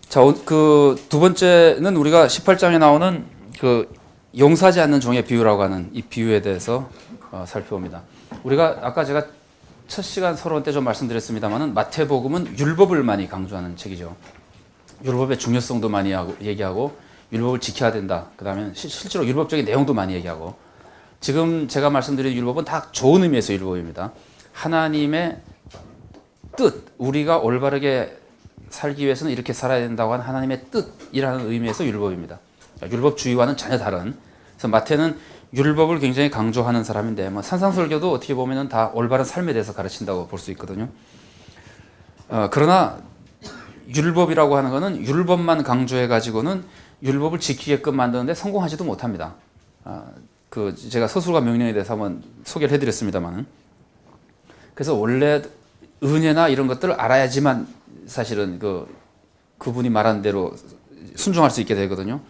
자, 그 두 번째는 우리가 18장에 나오는 그 용서하지 않는 종의 비유라고 하는 이 비유에 대해서 살펴봅니다. 우리가 아까 제가 첫 시간 서론 때 좀 말씀드렸습니다만은 마태복음은 율법을 많이 강조하는 책이죠. 율법의 중요성도 많이 얘기하고 율법을 지켜야 된다. 그다음에 실제로 율법적인 내용도 많이 얘기하고, 지금 제가 말씀드린 율법은 다 좋은 의미에서 율법입니다. 하나님의 뜻, 우리가 올바르게 살기 위해서는 이렇게 살아야 된다고 하는 하나님의 뜻이라는 의미에서 율법입니다. 율법주의와는 전혀 다른. 그래서 마태는 율법을 굉장히 강조하는 사람인데, 뭐 산상설교도 어떻게 보면은 다 올바른 삶에 대해서 가르친다고 볼 수 있거든요. 그러나 율법이라고 하는 것은 율법만 강조해 가지고는 율법을 지키게끔 만드는데 성공하지도 못합니다. 그 제가 서술과 명령에 대해서 한번 소개를 해드렸습니다만은, 그래서 원래 은혜나 이런 것들을 알아야지만 사실은 그분이 말한 대로 순종할 수 있게 되거든요.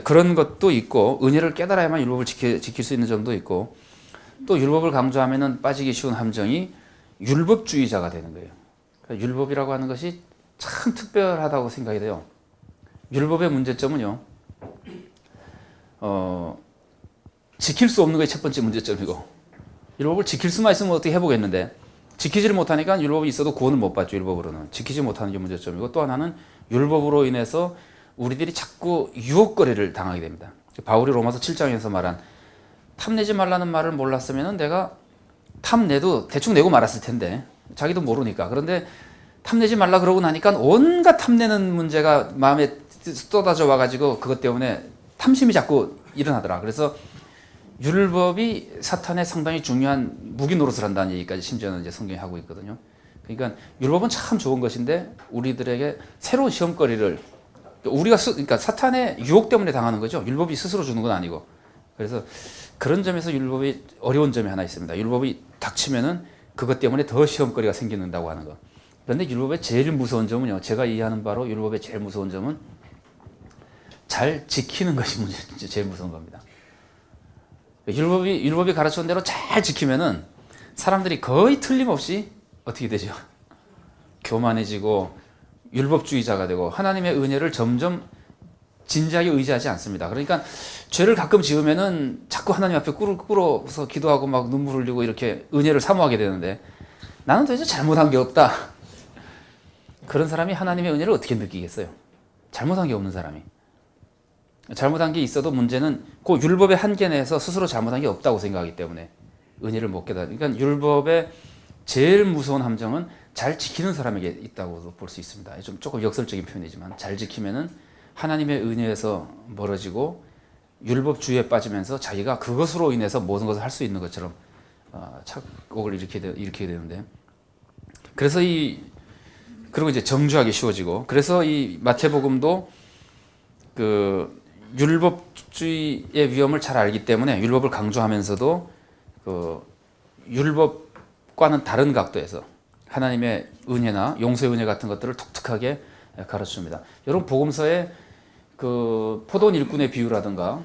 그런 것도 있고, 은혜를 깨달아야만 율법을 지킬 수 있는 점도 있고, 또 율법을 강조하면은 빠지기 쉬운 함정이 율법주의자가 되는 거예요. 그러니까 율법이라고 하는 것이 참 특별하다고 생각이 돼요. 율법의 문제점은요, 지킬 수 없는 것이 첫 번째 문제점이고, 율법을 지킬 수만 있으면 어떻게 해보겠는데, 지키지를 못하니까 율법이 있어도 구원을 못 받죠. 율법으로는 지키지 못하는 게 문제점이고, 또 하나는 율법으로 인해서 우리들이 자꾸 유혹거리를 당하게 됩니다. 바울이 로마서 7장에서 말한 탐내지 말라는 말을 몰랐으면 내가 탐내도 대충 내고 말았을 텐데, 자기도 모르니까. 그런데 탐내지 말라 그러고 나니까 온갖 탐내는 문제가 마음에 쏟아져 와가지고 그것 때문에 탐심이 자꾸 일어나더라. 그래서 율법이 사탄의 상당히 중요한 무기 노릇을 한다는 얘기까지 심지어는 이제 성경이 하고 있거든요. 그러니까 율법은 참 좋은 것인데 우리들에게 새로운 시험거리를, 우리가 그러니까 사탄의 유혹 때문에 당하는 거죠. 율법이 스스로 주는 건 아니고. 그래서 그런 점에서 율법이 어려운 점이 하나 있습니다. 율법이 닥치면은 그것 때문에 더 시험거리가 생긴다고 하는 거. 그런데 율법의 제일 무서운 점은요, 제가 이해하는 바로 율법의 제일 무서운 점은 잘 지키는 것이 제일 무서운 겁니다. 율법이 가르치는 대로 잘 지키면은 사람들이 거의 틀림없이 어떻게 되죠? 교만해지고 율법주의자가 되고 하나님의 은혜를 점점 진지하게 의지하지 않습니다. 그러니까 죄를 가끔 지으면은 자꾸 하나님 앞에 꿇어서 기도하고 막 눈물 흘리고 이렇게 은혜를 사모하게 되는데, 나는 도대체 잘못한 게 없다. 그런 사람이 하나님의 은혜를 어떻게 느끼겠어요? 잘못한 게 없는 사람이. 잘못한 게 있어도 문제는 그 율법의 한계 내에서 스스로 잘못한 게 없다고 생각하기 때문에 은혜를 못 깨달아요. 그러니까 율법의 제일 무서운 함정은 잘 지키는 사람에게 있다고도 볼 수 있습니다. 좀 조금 역설적인 표현이지만, 잘 지키면은 하나님의 은혜에서 멀어지고 율법주의에 빠지면서 자기가 그것으로 인해서 모든 것을 할 수 있는 것처럼 착곡을 일으키게 되는데, 그래서 그리고 이제 정죄하기 쉬워지고, 그래서 이 마태복음도 그 율법주의의 위험을 잘 알기 때문에 율법을 강조하면서도 그 율법과는 다른 각도에서 하나님의 은혜나 용서의 은혜 같은 것들을 독특하게 가르쳐줍니다. 여러분, 복음서에 그 포도원 일꾼의 비유라든가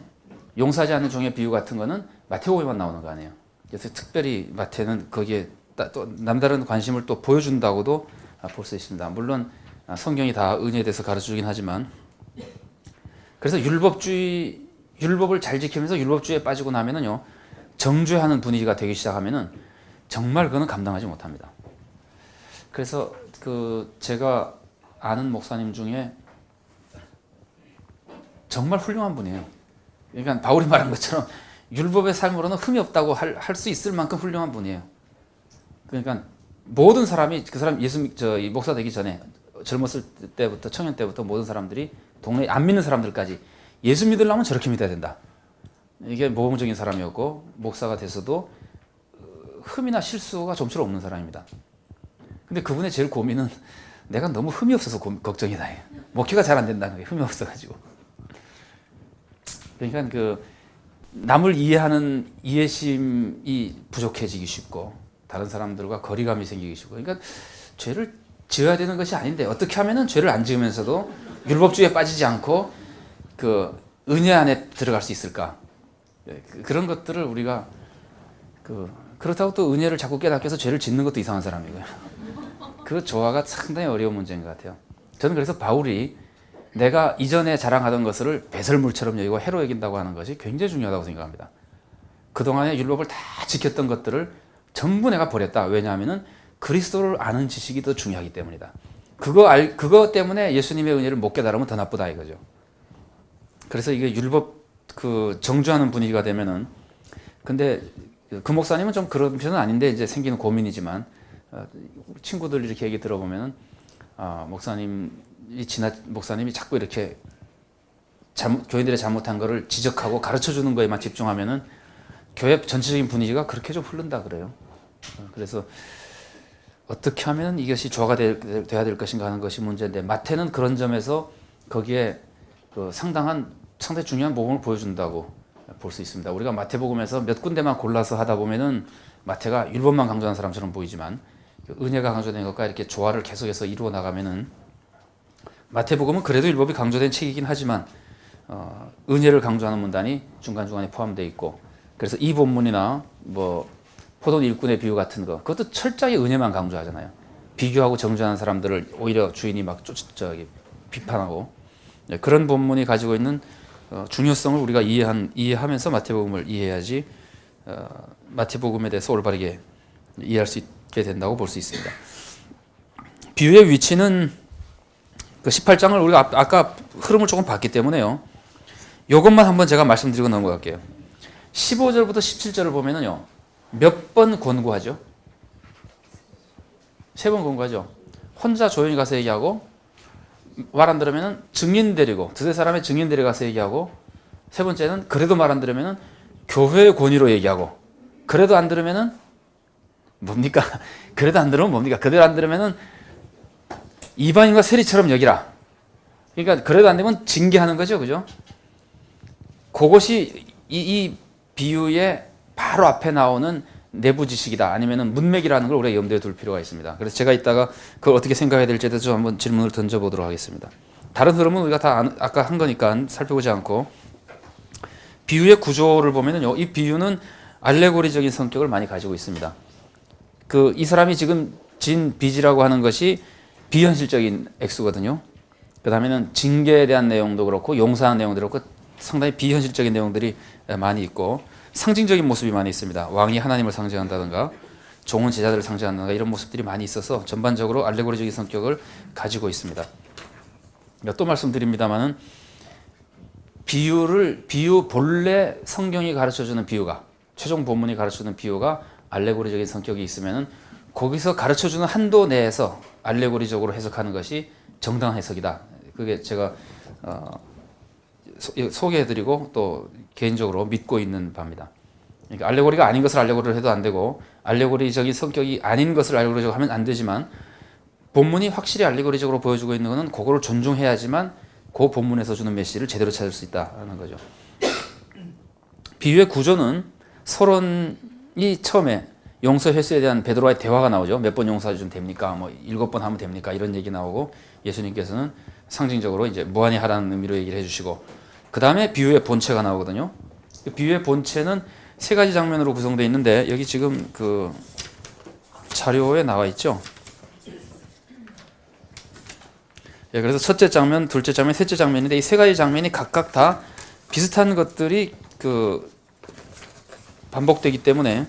용서하지 않는 종의 비유 같은 거는 마태복음에만 나오는 거 아니에요. 그래서 특별히 마태는 거기에 또 남다른 관심을 또 보여준다고도 볼 수 있습니다. 물론 성경이 다 은혜에 대해서 가르쳐주긴 하지만, 그래서 율법을 잘 지키면서 율법주의에 빠지고 나면은요, 정죄하는 분위기가 되기 시작하면은 정말 그거는 감당하지 못합니다. 그래서 제가 아는 목사님 중에 정말 훌륭한 분이에요. 그러니까 바울이 말한 것처럼 율법의 삶으로는 흠이 없다고 할 수 있을 만큼 훌륭한 분이에요. 그러니까 모든 사람이, 그 사람 목사 되기 전에 젊었을 때부터, 청년 때부터 모든 사람들이, 동네에 안 믿는 사람들까지 예수 믿으려면 저렇게 믿어야 된다. 이게 모범적인 사람이었고, 목사가 돼서도 흠이나 실수가 좀처럼 없는 사람입니다. 근데 그분의 제일 고민은 내가 너무 흠이 없어서 걱정이다. 목회가 잘 안 된다는 게 흠이 없어가지고. 그러니까 남을 이해하는 이해심이 부족해지기 쉽고, 다른 사람들과 거리감이 생기기 쉽고, 그러니까 죄를 지어야 되는 것이 아닌데 어떻게 하면은 죄를 안 지으면서도 율법주의에 빠지지 않고 그 은혜 안에 들어갈 수 있을까? 그런 것들을 우리가 그렇다고 또 은혜를 자꾸 깨닫게 해서 죄를 짓는 것도 이상한 사람이고요. 그 조화가 상당히 어려운 문제인 것 같아요. 저는 그래서 바울이 내가 이전에 자랑하던 것을 배설물처럼 여기고 해로 여긴다고 하는 것이 굉장히 중요하다고 생각합니다. 그동안에 율법을 다 지켰던 것들을 전부 내가 버렸다. 왜냐하면 그리스도를 아는 지식이 더 중요하기 때문이다. 그거 때문에 예수님의 은혜를 못 깨달으면 더 나쁘다 이거죠. 그래서 이게 율법 정주하는 분위기가 되면은, 근데 그 목사님은 좀 그런 편은 아닌데 이제 생기는 고민이지만, 친구들 이렇게 얘기 들어보면은 목사님이 자꾸 이렇게 교인들의 잘못한 거를 지적하고 가르쳐 주는 거에만 집중하면은 교회 전체적인 분위기가 그렇게 좀 흐른다 그래요. 그래서 어떻게 하면 이것이 조화가 돼야 될 것인가 하는 것이 문제인데, 마태는 그런 점에서 거기에 상당히 중요한 복음을 보여준다고 볼 수 있습니다. 우리가 마태복음에서 몇 군데만 골라서 하다 보면은 마태가 율법만 강조하는 사람처럼 보이지만, 은혜가 강조된 것과 이렇게 조화를 계속해서 이루어 나가면은, 마태복음은 그래도 율법이 강조된 책이긴 하지만 은혜를 강조하는 문단이 중간중간에 포함되어 있고, 그래서 이 본문이나 포도원 일꾼의 비유 같은 거, 그것도 철저하게 은혜만 강조하잖아요. 비교하고 정죄하는 사람들을 오히려 주인이 막 비판하고, 그런 본문이 가지고 있는 중요성을 우리가 이해하면서 마태복음을 이해해야지 마태복음에 대해서 올바르게 이해할 수 있게 된다고 볼 수 있습니다. 비유의 위치는 그 18장을 우리가 아까 흐름을 조금 봤기 때문에요. 이것만 한번 제가 말씀드리고 넘어갈게요. 15절부터 17절을 보면은요, 몇 번 권고하죠? 3번 권고하죠. 혼자 조용히 가서 얘기하고, 말 안 들으면은 증인 데리고, 두세 사람의 증인 데려가서 얘기하고, 세 번째는 그래도 말 안 들으면은 교회의 권위로 얘기하고, 그래도 안 들으면은 뭡니까? 그래도 안 들으면 뭡니까? 그대로 안 들으면은 이방인과 세리처럼 여기라. 그러니까 그래도 안 되면 징계하는 거죠, 그죠? 그것이 이 비유의 바로 앞에 나오는 내부 지식이다, 아니면은 문맥이라는 걸 우리가 염두에 둘 필요가 있습니다. 그래서 제가 이따가 그걸 어떻게 생각해야 될지에 대해서 한번 질문을 던져보도록 하겠습니다. 다른 흐름은 우리가 다 아까 한 거니까 살펴보지 않고, 비유의 구조를 보면은요, 이 비유는 알레고리적인 성격을 많이 가지고 있습니다. 이 사람이 지금 진 빚이라고 하는 것이 비현실적인 액수거든요. 그 다음에는 징계에 대한 내용도 그렇고 용서하는 내용도 그렇고 상당히 비현실적인 내용들이 많이 있고, 상징적인 모습이 많이 있습니다. 왕이 하나님을 상징한다든가 종은 제자들을 상징한다든가 이런 모습들이 많이 있어서 전반적으로 알레고리적인 성격을 가지고 있습니다. 또 말씀드립니다만은 비유 본래 성경이 가르쳐주는 비유가, 최종 본문이 가르쳐주는 비유가 알레고리적인 성격이 있으면은 거기서 가르쳐주는 한도 내에서 알레고리적으로 해석하는 것이 정당한 해석이다. 그게 제가 소개해드리고 또 개인적으로 믿고 있는 바입니다. 그러니까 알레고리가 아닌 것을 알레고리로 해도 안 되고, 알레고리적인 성격이 아닌 것을 알레고리적으로 하면 안 되지만, 본문이 확실히 알레고리적으로 보여주고 있는 것은 그거를 존중해야지만 그 본문에서 주는 메시지를 제대로 찾을 수 있다는 거죠. 비유의 구조는 서론이 처음에 용서 횟수에 대한 베드로와의 대화가 나오죠. 몇 번 용서해 주면 됩니까? 7번 하면 됩니까? 이런 얘기 나오고, 예수님께서는 상징적으로 이제 무한히 하라는 의미로 얘기를 해주시고, 그 다음에 비유의 본체가 나오거든요. 비유의 본체는 3가지 장면으로 구성되어 있는데, 여기 지금 그 자료에 나와 있죠. 그래서 첫째 장면, 둘째 장면, 셋째 장면인데, 이 3가지 장면이 각각 다 비슷한 것들이 반복되기 때문에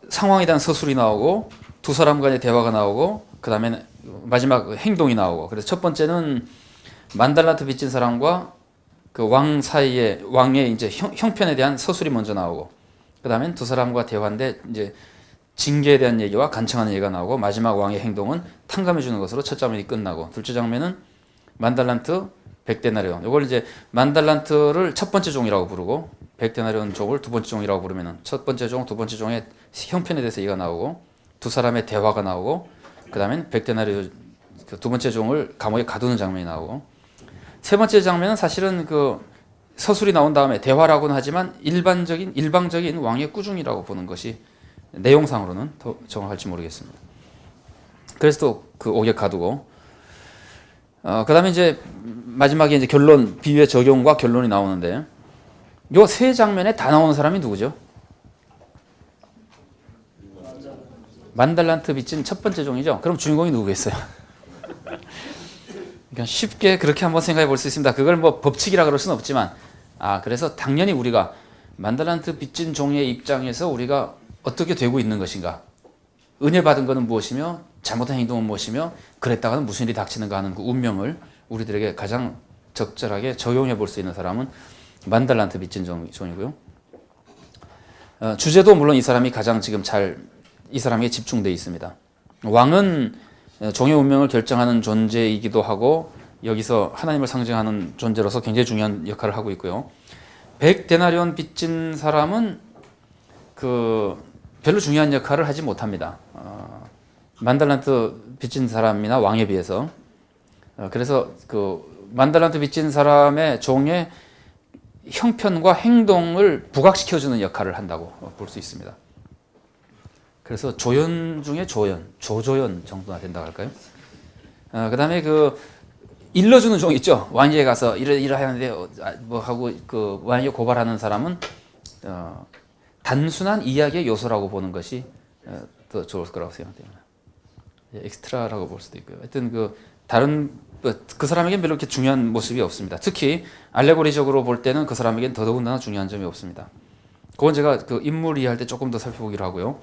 상황에 대한 서술이 나오고, 두 사람 간의 대화가 나오고, 그 다음에 마지막 행동이 나오고, 그래서 첫 번째는 만달란트 빚진 사람과 그 왕 사이에, 왕의 이제 형편에 대한 서술이 먼저 나오고, 그 다음엔 두 사람과 대화인데 이제 징계에 대한 얘기와 간청하는 얘기가 나오고, 마지막 왕의 행동은 탕감해 주는 것으로 첫 장면이 끝나고, 둘째 장면은 만달란트 100데나리온. 이걸 이제 만달란트를 첫 번째 종이라고 부르고 100데나리온 종을 두 번째 종이라고 부르면은 첫 번째 종, 두 번째 종의 형편에 대해서 얘기가 나오고, 두 사람의 대화가 나오고, 그 다음엔 100데나리온 두 번째 종을 감옥에 가두는 장면이 나오고, 세 번째 장면은 사실은 서술이 나온 다음에 대화라고는 하지만 일방적인 왕의 꾸중이라고 보는 것이 내용상으로는 더 정확할지 모르겠습니다. 그래서 또 옥에 가두고, 그 다음에 이제 마지막에 이제 비유의 적용과 결론이 나오는데, 요 3장면에 다 나오는 사람이 누구죠? 만달란트 빚진 첫 번째 종이죠. 그럼 주인공이 누구겠어요? 그러니까 쉽게 그렇게 한번 생각해 볼 수 있습니다. 그걸 뭐 법칙이라 그럴 수는 없지만, 그래서 당연히 우리가 만달란트 빚진 종의 입장에서 우리가 어떻게 되고 있는 것인가, 은혜 받은 것은 무엇이며 잘못한 행동은 무엇이며 그랬다가는 무슨 일이 닥치는가 하는 그 운명을 우리들에게 가장 적절하게 적용해 볼 수 있는 사람은 만달란트 빚진 종이고요. 주제도 물론 이 사람이 가장 지금 이 사람에게 집중되어 있습니다. 왕은 종의 운명을 결정하는 존재이기도 하고 여기서 하나님을 상징하는 존재로서 굉장히 중요한 역할을 하고 있고요. 100데나리온 빚진 사람은 별로 중요한 역할을 하지 못합니다. 만달란트 빚진 사람이나 왕에 비해서. 그래서 만달란트 빚진 사람의 종의 형편과 행동을 부각시켜주는 역할을 한다고 볼 수 있습니다. 그래서 조연 중에 조조연 정도나 된다고 할까요? 그 다음에 일러주는 종 있죠. 왕에게 가서 이러하는데 뭐 하고 왕에게 고발하는 사람은 단순한 이야기의 요소라고 보는 것이 더 좋을 거라고 생각됩니다. 엑스트라라고 볼 수도 있고요. 하여튼 다른 그 사람에게는 별로 그렇게 중요한 모습이 없습니다. 특히 알레고리적으로 볼 때는 그 사람에게는 더더군다나 중요한 점이 없습니다. 그건 제가 인물 이해할 때 조금 더 살펴보기로 하고요.